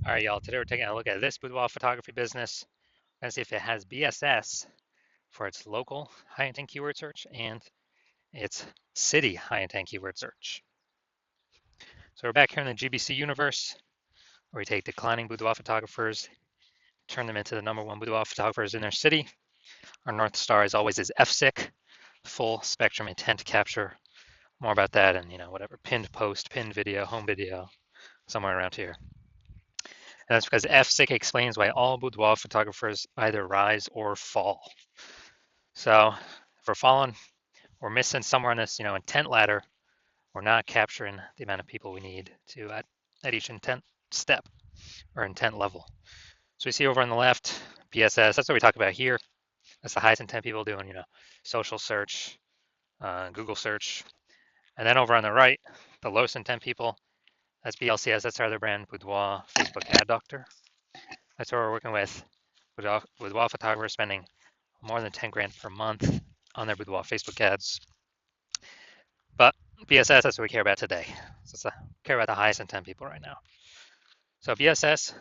All right, y'all, today we're taking a look at this boudoir photography business and see if it has BSS for its local high intent keyword search and its city high intent keyword search. So we're back here in the GBC universe where we take declining boudoir photographers, turn them into the #1 boudoir photographers in their city. Our North Star, as always, is FSIC, full spectrum intent capture. More about that and, whatever, pinned post, pinned video, home video, somewhere around here. And that's because FSIC explains why all boudoir photographers either rise or fall. So if we're falling, we're missing somewhere on this, intent ladder. We're not capturing the amount of people we need to at each intent step or intent level. So we see over on the left, BSS, that's what we talk about here. That's the highest intent people doing, social search, Google search. And then over on the right, the lowest intent people, that's BLCS, that's our other brand, Boudoir Facebook Ad Doctor. That's where we're working with boudoir photographers spending more than 10 grand per month on their boudoir Facebook ads. But BSS, that's what we care about today. So care about the highest intent people right now. So BSS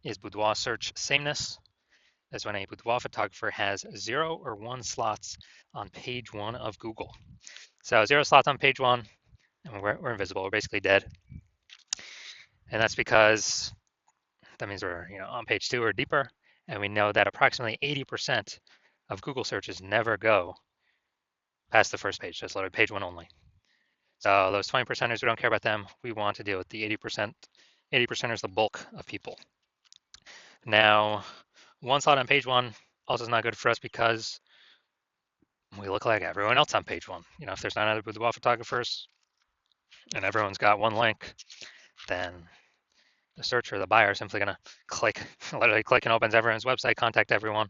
is boudoir search sameness. That's when a boudoir photographer has 0 or 1 slots on page 1 of Google. So 0 slots on page 1, and we're invisible. We're basically dead. And that's because that means we're on page 2 or deeper, and we know that approximately 80% of Google searches never go past the first page. That's literally page 1 only. So those 20%ers, we don't care about them. We want to deal with the 80%. 80% is the bulk of people. Now, 1 slot on page 1 also is not good for us because we look like everyone else on page 1. If there's 9 other boudoir photographers and everyone's got 1 link, then the searcher, the buyer, is simply going to click, literally click and opens everyone's website, contact everyone.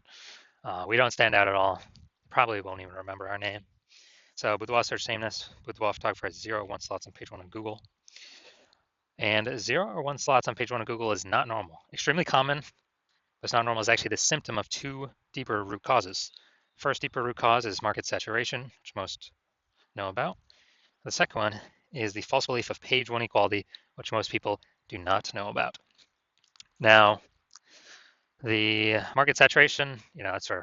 We don't stand out at all. Probably won't even remember our name. So boudoir search sameness, boudoir photographer has 0 or 1 slots on page 1 of Google. And 0 or 1 slots on page 1 of Google is not normal. Extremely common, but it's not normal is actually the symptom of 2 deeper root causes. First deeper root cause is market saturation, which most know about. The second one is the false belief of page 1 equality, which most people do not know about. Now, the market saturation, it's where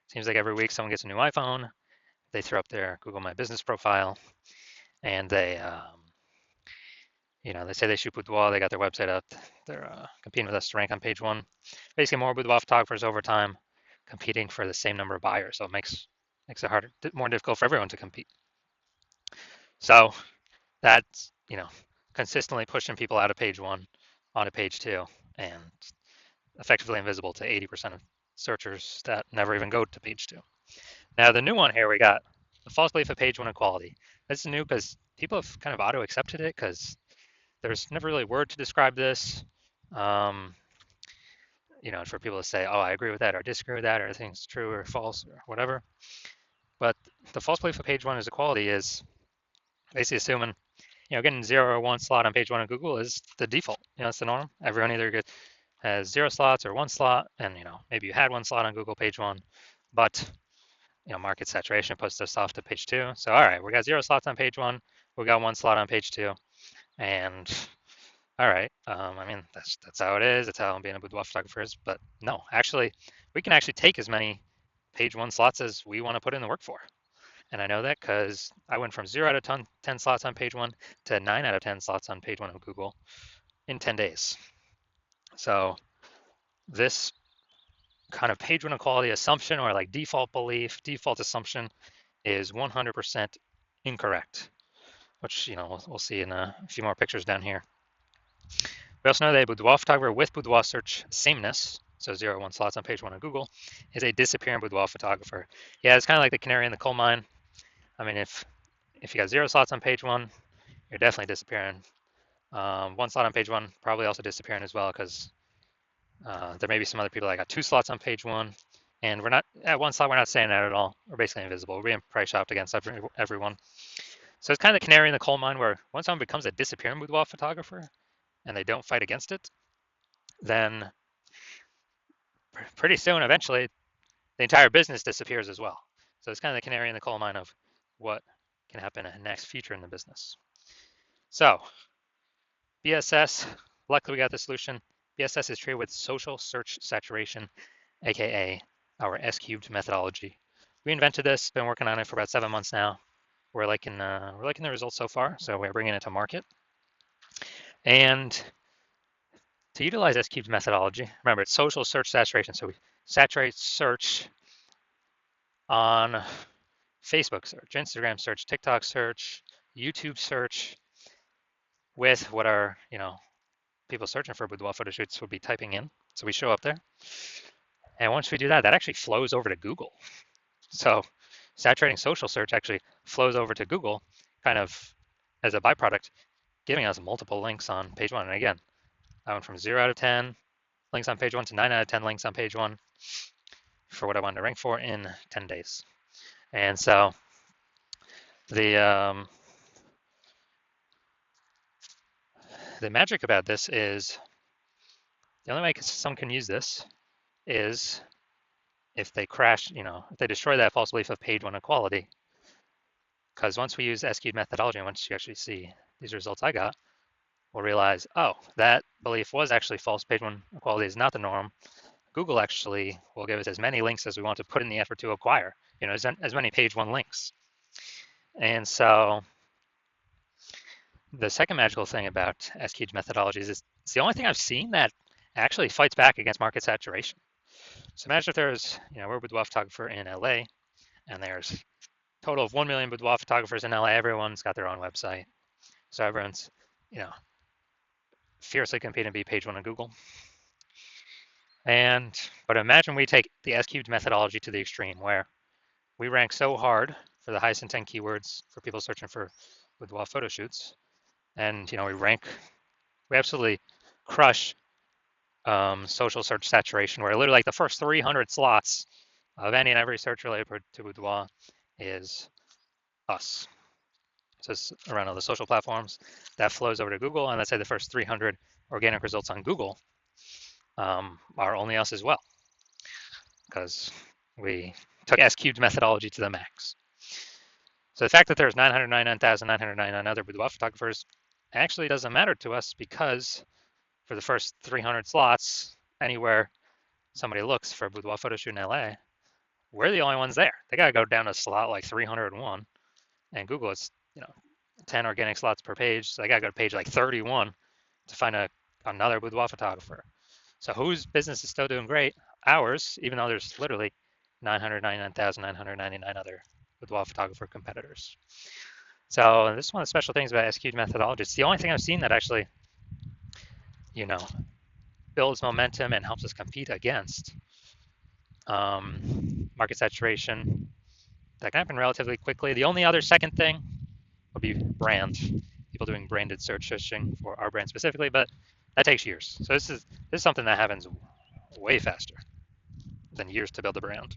it seems like every week someone gets a new iPhone, they throw up their Google My Business profile, and they say they shoot boudoir, they got their website up, they're competing with us to rank on page 1. Basically, more boudoir photographers over time competing for the same number of buyers, so it makes it harder, more difficult for everyone to compete. So that's consistently pushing people out of page 1 onto page 2, and effectively invisible to 80% of searchers that never even go to page 2. Now the new one here, we got the false belief of page 1 equality. This is new because people have kind of auto-accepted it because there's never really a word to describe this. For people to say, oh, I agree with that or disagree with that or I think it's true or false or whatever. But the false belief of page 1 is equality is basically assuming, getting 0 or 1 slot on page 1 of Google is the default. It's the norm. Everyone either has 0 slots or 1 slot, and maybe you had 1 slot on Google page 1, but market saturation puts us off to page 2. So all right, we got 0 slots on page 1, we got 1 slot on page 2, and all right, that's how it is. That's how being a boudoir photographer is. But no, actually, we can actually take as many page 1 slots as we want to put in the work for. And I know that because I went from 0 out of 10 slots on page 1 to 9 out of 10 slots on page 1 of Google in 10 days. So this kind of page 1 equality assumption or like default belief, default assumption is 100% incorrect, which we'll see in a few more pictures down here. We also know that a boudoir photographer with boudoir search sameness, so 0 or 1 slots on page 1 of Google, is a disappearing boudoir photographer. Yeah, it's kind of like the canary in the coal mine. I mean, if you got 0 slots on page 1, you're definitely disappearing. 1 slot on page 1 probably also disappearing as well because there may be some other people that got 2 slots on page 1, and we're not at 1 slot. We're not saying that at all. We're basically invisible. We're being price shopped against everyone. So it's kind of the canary in the coal mine where once someone becomes a disappearing boudoir photographer and they don't fight against it, then pretty soon, eventually, the entire business disappears as well. So it's kind of the canary in the coal mine of what can happen in the next future in the business. So BSS, luckily we got the solution. BSS is treated with social search saturation, aka our S-cubed methodology. We invented this, been working on it for about 7 months now. We're liking the results so far, so we're bringing it to market. And to utilize S-cubed methodology, remember it's social search saturation, so we saturate search on Facebook search, Instagram search, TikTok search, YouTube search with what our people searching for boudoir photo shoots would be typing in. So we show up there. And once we do that, that actually flows over to Google. So saturating social search actually flows over to Google kind of as a byproduct, giving us multiple links on page one. And again, I went from 0 out of 10 links on page one to 9 out of 10 links on page one for what I wanted to rank for in 10 days. And so the magic about this is the only way someone can use this is if they crash, if they destroy that false belief of page one equality. Because once we use S-cubed methodology, and once you actually see these results I got, we'll realize, oh, that belief was actually false. Page one equality is not the norm. Google actually will give us as many links as we want to put in the effort to acquire, as many page one links. And so the second magical thing about S-cubed methodologies is it's the only thing I've seen that actually fights back against market saturation. So imagine if there's, we're a boudoir photographer in LA, and there's a total of 1 million boudoir photographers in LA. Everyone's got their own website. So everyone's, fiercely competing to be page one on Google. But imagine we take the S-cubed methodology to the extreme where we rank so hard for the highest intent keywords for people searching for boudoir photo shoots. And, we absolutely crush social search saturation, where literally like the first 300 slots of any and every search related to boudoir is us. So it's around all the social platforms that flows over to Google, and let's say the first 300 organic results on Google are only us as well, because we took S-cubed methodology to the max. So the fact that there's 999,999 other boudoir photographers actually doesn't matter to us, because for the first 300 slots, anywhere somebody looks for a boudoir photo shoot in LA, we're the only ones there. They got to go down to slot like 301, and Google is 10 organic slots per page, so they got to go to page like 31 to find another boudoir photographer. So whose business is still doing great? Ours, even though there's literally 999,999 other boudoir photographer competitors. So this is one of the special things about S-cubed methodology. It's the only thing I've seen that actually, builds momentum and helps us compete against market saturation. That can happen relatively quickly. The only other second thing would be brand. People doing branded search searching for our brand specifically, but that takes years. So this is something that happens way faster than years to build a brand.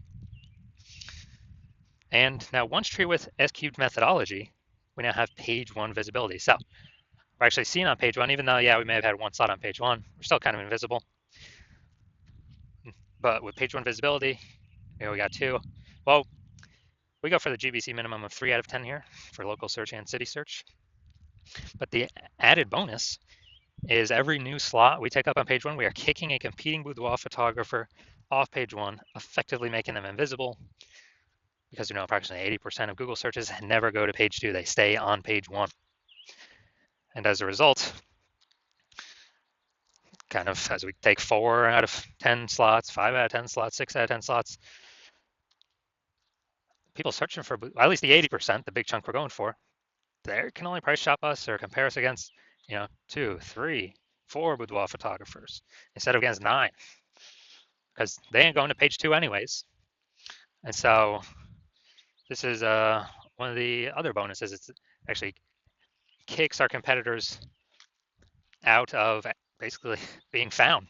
And now once treated with S-cubed methodology, we now have page one visibility. So we're actually seen on page one, even though, we may have had one slot on page one, we're still kind of invisible. But with page one visibility, we got 2. Well, we go for the GBC minimum of 3 out of 10 here for local search and city search. But the added bonus is every new slot we take up on page one, we are kicking a competing boudoir photographer off page one, effectively making them invisible, because approximately 80% of Google searches never go to page 2. They stay on page 1. And as a result, kind of as we take 4 out of 10 slots, 5 out of 10 slots, 6 out of 10 slots, people searching for at least the 80%, the big chunk we're going for, they can only price shop us or compare us against 2, 3, 4 boudoir photographers instead of against 9, because they ain't going to page 2 anyways. And so this is one of the other bonuses. It's actually kicks our competitors out of basically being found.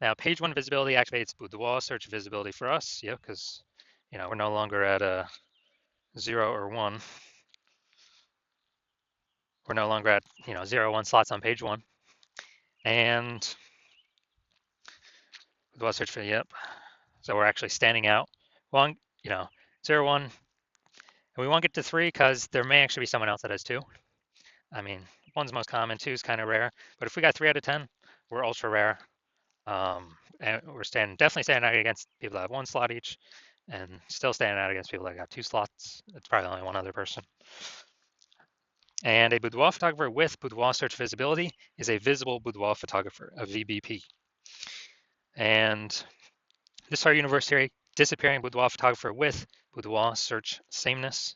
Now, page one visibility activates boudoir search visibility for us, because we're no longer at a 0 or 1. We're no longer at 0 or 1 slots on page 1, and boudoir search for so we're actually standing out. Well, 0, 1, and we won't get to 3 because there may actually be someone else that has 2. I mean, 1's most common, 2 is kind of rare, but if we got 3 out of 10, we're ultra rare. And we're definitely standing out against people that have 1 slot each, and still standing out against people that got 2 slots. It's probably only one other person. And a boudoir photographer with boudoir search visibility is a visible boudoir photographer, a VBP. And this is our university disappearing boudoir photographer with boudoir search sameness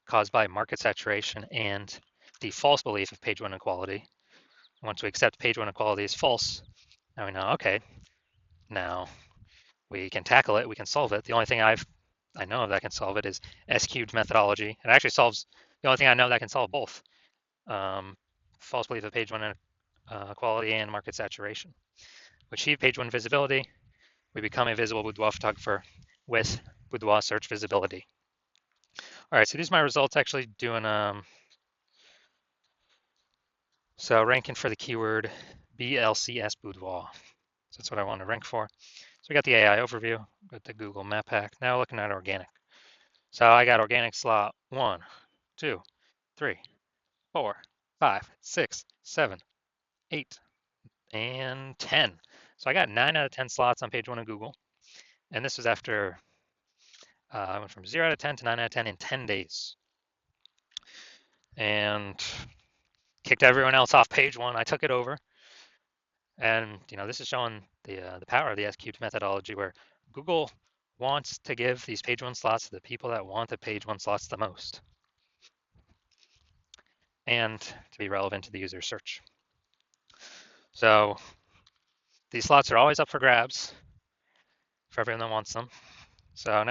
caused by market saturation and the false belief of page 1 equality. Once we accept page 1 equality is false, now we know, okay, now we can tackle it, we can solve it. The only thing I know that can solve it is S-cubed methodology. It actually solves, the only thing I know that can solve both false belief of page 1 equality and market saturation. We achieve page 1 visibility, we become a visible boudoir photographer with boudoir search visibility. All right, so these are my results actually doing, so ranking for the keyword BLCS boudoir. So that's what I want to rank for. So we got the AI overview, got the Google Map Pack. Now looking at organic. So I got organic slot 1, 2, 3, 4, 5, 6, 7, 8, and 10. So I got 9 out of 10 slots on page 1 of Google. And this was after I went from 0 out of 10 to 9 out of 10 in 10 days. And kicked everyone else off page 1. I took it over. And this is showing the power of the S-cubed methodology, where Google wants to give these page 1 slots to the people that want the page 1 slots the most, and to be relevant to the user search. So these slots are always up for grabs for everyone that wants them. So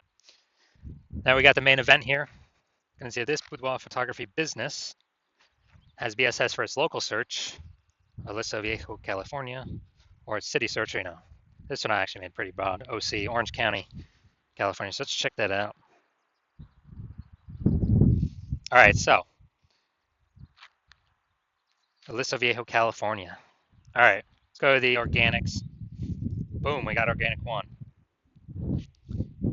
now we got the main event here. You can see this boudoir photography business has BSS for its local search, Aliso Viejo, California, or its city search. This one I actually made pretty broad, OC, Orange County, California. So let's check that out. All right, so Aliso Viejo, California. All right, let's go to the organics. Boom, we got organic 1.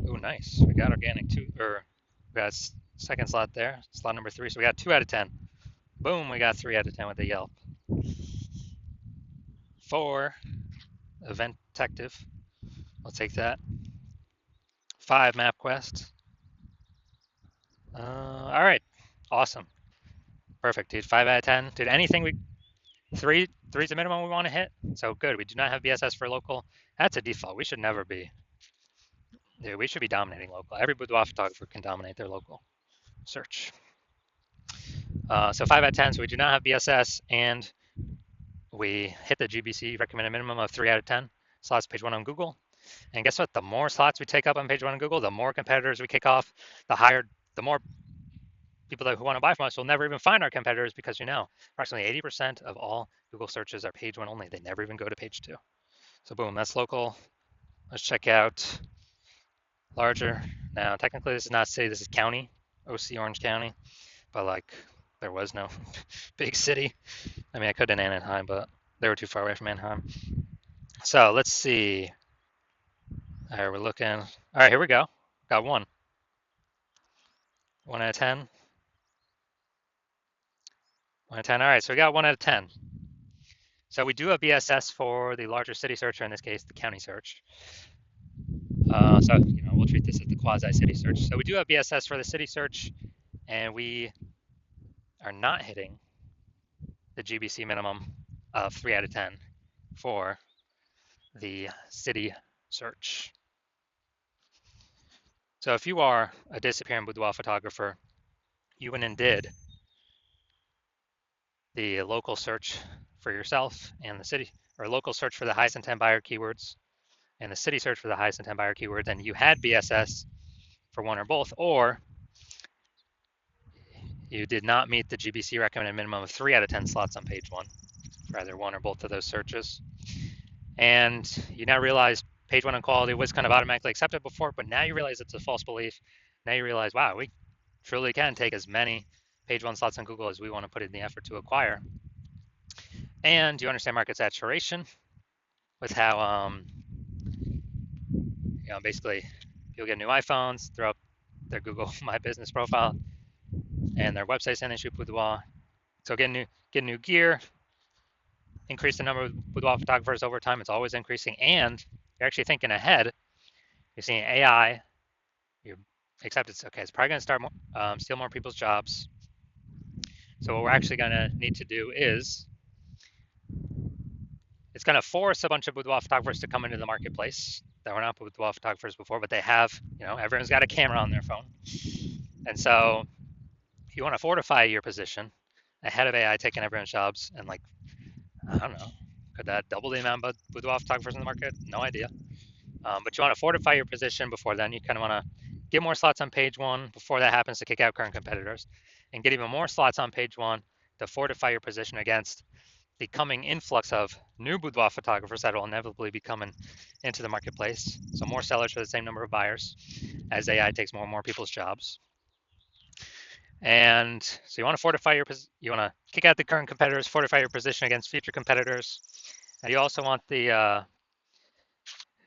Ooh, nice. We got organic 2, or we got second slot there, slot number 3. So we got 2 out of 10. Boom, we got 3 out of 10 with the Yelp. 4, Event Detective. I'll take that. 5, MapQuest. All right, awesome. Perfect, dude. 5 out of 10. Dude, anything three's the minimum we want to hit. So good. We do not have BSS for local. That's a default. We should never be. Dude, we should be dominating local. Every boudoir photographer can dominate their local search. So 5 out of 10. So we do not have BSS, and we hit the GBC recommended minimum of 3 out of 10 slots page 1 on Google. And guess what? The more slots we take up on page 1 on Google, the more competitors we kick off, the more people who want to buy from us will never even find our competitors, because approximately 80% of all Google searches are page 1 only. They never even go to page 2. So boom, that's local. Let's check out larger. Now, technically this is not city, this is county, OC Orange County, but there was no big city. I mean, I could in Anaheim, but they were too far away from Anaheim. So let's see. All right, we're looking. All right, here we go. Got 1. 1 out of 10. 1 out of 10. All right, so we got 1 out of 10. So we do have BSS for the larger city search, or in this case, the county search. So we'll treat this as the quasi-city search. So we do have BSS for the city search, and we are not hitting the GBC minimum of 3 out of 10 for the city search. So if you are a disappearing boudoir photographer, you went and did the local search for yourself and the city, or local search for the highest intent buyer keywords and the city search for the highest intent buyer keywords, and you had BSS for one or both, or you did not meet the GBC recommended minimum of 3 out of 10 slots on page 1 for either one or both of those searches. And you now realize page 1 equality was kind of automatically accepted before, but now you realize it's a false belief. Now you realize, wow, we truly can take as many page 1 slots on Google as we want to put in the effort to acquire. And you understand market saturation with how, basically people get new iPhones, throw up their Google My Business profile and their websites, and they shoot boudoir. So get new gear, increase the number of boudoir photographers over time. It's always increasing, and you're actually thinking ahead. You're seeing AI. You except it's okay. It's probably going to start steal more people's jobs. So what we're actually going to need to do is it's going to force a bunch of boudoir photographers to come into the marketplace that were not boudoir photographers before, but they have, everyone's got a camera on their phone. And so you want to fortify your position ahead of AI taking everyone's jobs. And like, I don't know, could that double the amount of boudoir photographers in the market? No idea. But you want to fortify your position before then. You kind of want to get more slots on page one before that happens to kick out current competitors, and get even more slots on page one to fortify your position against the coming influx of new boudoir photographers that will inevitably be coming into the marketplace. So more sellers for the same number of buyers as AI takes more and more people's jobs. And so you want to fortify you want to kick out the current competitors, fortify your position against future competitors. And you also want the,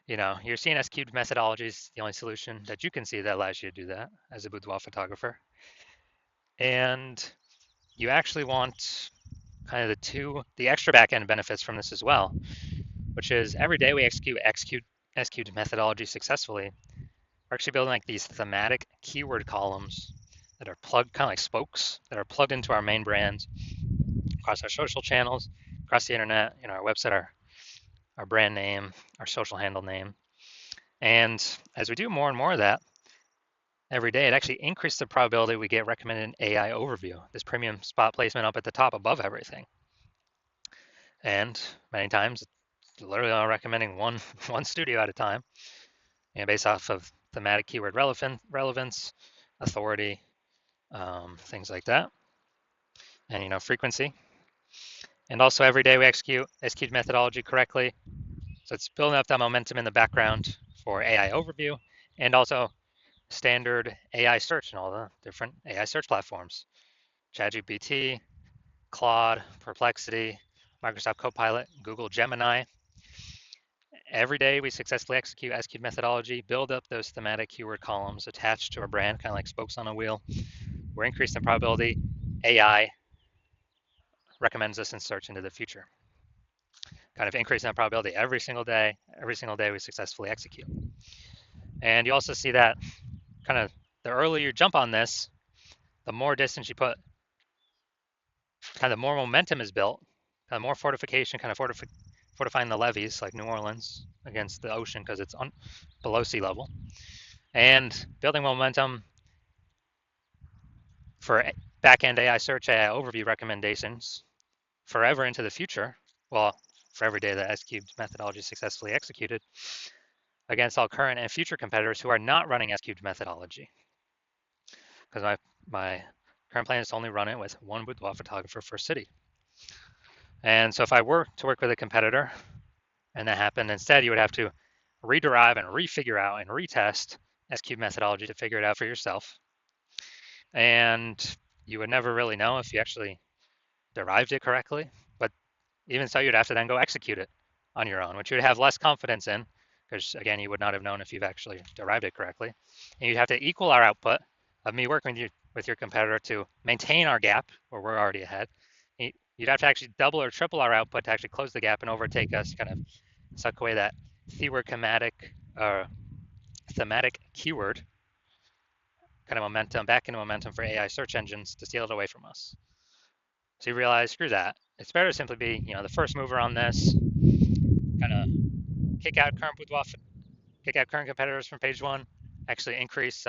your CNS cubed methodology is the only solution that you can see that allows you to do that as a boudoir photographer. And you actually want kind of the extra back-end benefits from this as well, which is every day we execute SQ'd methodology successfully. We're actually building like these thematic keyword columns that are plugged, kind of like spokes, that are plugged into our main brand across our social channels, across the internet, our website, our brand name, our social handle name. And as we do more and more of that every day, it actually increases the probability we get recommended AI overview, this premium spot placement up at the top above everything. And many times, it's literally only recommending one studio at a time, based off of thematic keyword relevance, authority, things like that, and frequency. And also every day we execute methodology correctly. So it's building up that momentum in the background for AI overview and also standard AI search and all the different AI search platforms. ChatGPT, Claude, Perplexity, Microsoft Copilot, Google Gemini. Every day we successfully execute SQ methodology, build up those thematic keyword columns attached to our brand, kind of like spokes on a wheel. We're increasing the probability AI recommends us in search into the future. Kind of increasing that probability every single day we successfully execute. And you also see that kind of the earlier you jump on this, the more distance you put, kind of more momentum is built, kind of more fortification, kind of fortifying the levees like New Orleans against the ocean because it's below sea level, and building momentum for back-end AI search, AI overview recommendations forever into the future. Well, for every day that SQ methodology is successfully executed against all current and future competitors who are not running SQ methodology. Because my current plan is to only run it with one boudoir photographer per city. And so if I were to work with a competitor and that happened, instead you would have to rederive and refigure out and retest SQ methodology to figure it out for yourself. And you would never really know if you actually derived it correctly. But even so, you'd have to then go execute it on your own, which you would have less confidence in, because again, you would not have known if you've actually derived it correctly. And you'd have to equal our output of me working with your competitor to maintain our gap where we're already ahead. You'd have to actually double or triple our output to actually close the gap and overtake us, kind of suck away that thematic keyword kind of momentum, back into momentum for AI search engines to steal it away from us. So you realize, screw that. It's better to simply be, the first mover on this, kind of kick out current competitors from page one, actually increase,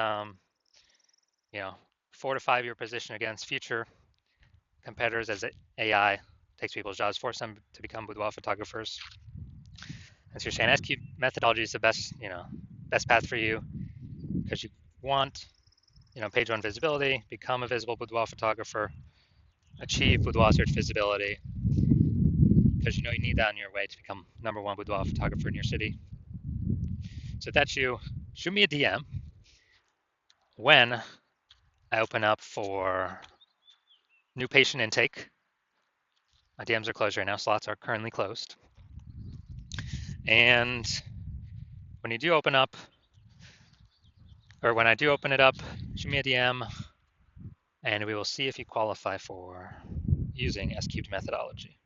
fortify your position against future competitors as AI takes people's jobs, force them to become boudoir photographers. And so you're saying SQ methodology is the best path for you because you want, page one visibility, become a visible boudoir photographer, achieve boudoir search visibility, because you need that on your way to become number one boudoir photographer in your city. So if that's you, shoot me a DM when I open up for new patient intake. My DMs are closed right now, slots are currently closed. And when I do open it up, shoot me a DM and we will see if you qualify for using SQ methodology.